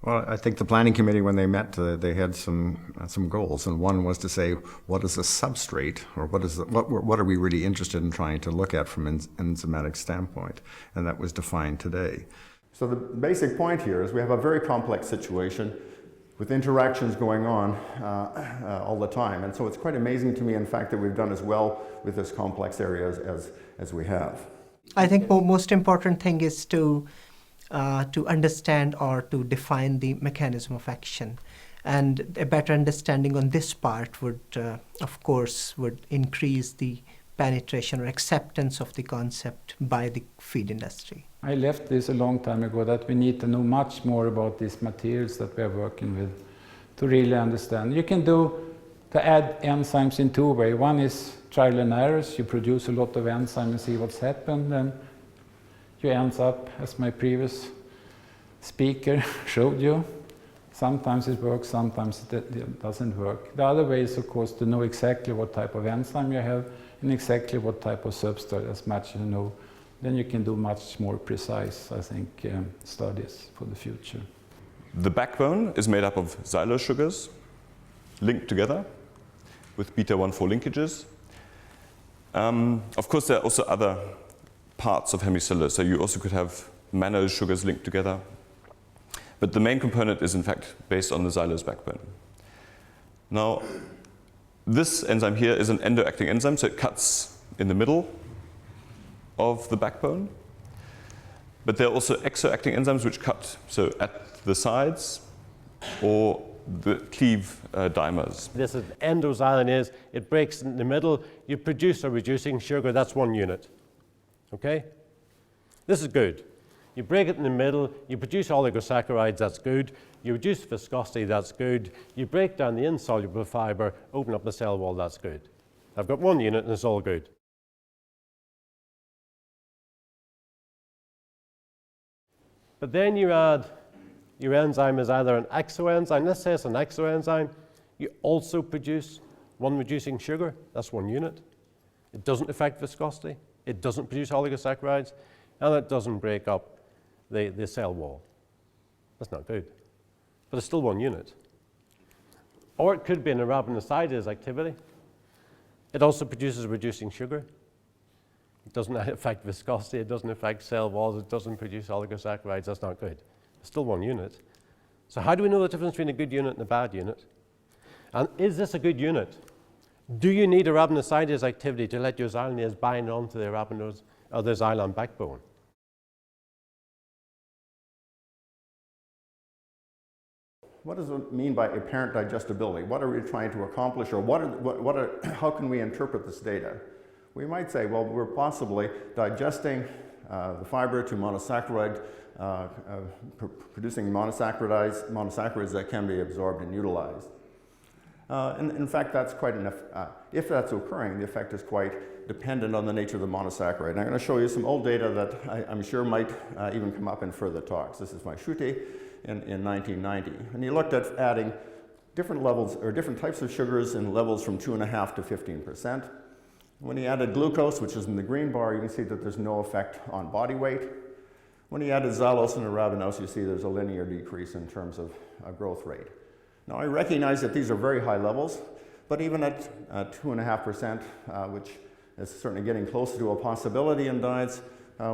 Well, I think the planning committee, when they met, they had some goals, and one was to say, what is a substrate, or what are we really interested in trying to look at from an enzymatic standpoint, and that was defined today. So the basic point here is we have a very complex situation with interactions going on all the time, and so it's quite amazing to me, in fact, that we've done as well with this complex area as we have. I think the most important thing is to understand or to define the mechanism of action. And a better understanding on this part would, of course, would increase the penetration or acceptance of the concept by the feed industry. I left this a long time ago, that we need to know much more about these materials that we are working with to really understand. You can add enzymes in two ways. One is trial and errors. You produce a lot of enzyme and see what's happened, and you end up, as my previous speaker showed you, sometimes it works, sometimes it doesn't work. The other way is, of course, to know exactly what type of enzyme you have and exactly what type of substrate, as much as you know. Then you can do much more precise, I think, studies for the future. The backbone is made up of xylose sugars linked together with beta-1,4 linkages. Of course, there are also other parts of hemicellulose, so you also could have mannose sugars linked together. But the main component is in fact based on the xylose backbone. Now, this enzyme here is an endo-acting enzyme, so it cuts in the middle of the backbone. But there are also exo-acting enzymes which cut, so at the sides or cleave dimers. This is endoxylenase. It breaks in the middle. You produce a reducing sugar. That's 1 unit. Okay? This is good. You break it in the middle. You produce oligosaccharides. That's good. You reduce viscosity. That's good. You break down the insoluble fiber, open up the cell wall. That's good. I've got 1 unit, and it's all good. But then you add your enzyme is either an exoenzyme. Let's say it's an exoenzyme. You also produce 1 reducing sugar. That's 1 unit. It doesn't affect viscosity. It doesn't produce oligosaccharides. And it doesn't break up the cell wall. That's not good. But it's still 1 unit. Or it could be an arabinosidase activity. It also produces reducing sugar. It doesn't affect viscosity. It doesn't affect cell walls. It doesn't produce oligosaccharides. That's not good. It's still 1 unit. So how do we know the difference between a good unit and a bad unit? And is this a good unit? Do you need arabinosidase activity to let your xylanase bind onto the arabinose or the xylane backbone? What does it mean by apparent digestibility? What are we trying to accomplish, or how can we interpret this data? We might say, well, we're possibly digesting the fiber to monosaccharide, producing monosaccharides that can be absorbed and utilized. And in fact, that's quite enough. If that's occurring, the effect is quite dependent on the nature of the monosaccharide. And I'm going to show you some old data that I'm sure might even come up in further talks. This is by Schutte in 1990. And he looked at adding different levels or different types of sugars in levels from 2.5 to 15%. When he added glucose, which is in the green bar, you can see that there's no effect on body weight. When he added xylose and arabinose, you see there's a linear decrease in terms of growth rate. Now, I recognize that these are very high levels, but even at 2.5%, which is certainly getting closer to a possibility in diets,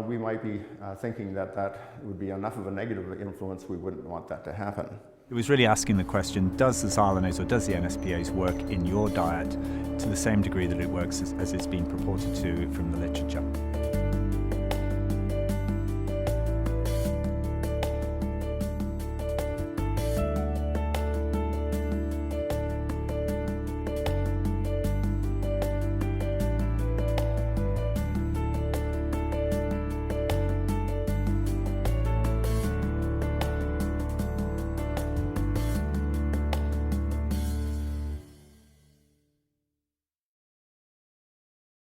we might be thinking that that would be enough of a negative influence. We wouldn't want that to happen. It was really asking the question, does the xylanase or does the NSPase work in your diet to the same degree that it works as it's been purported to from the literature?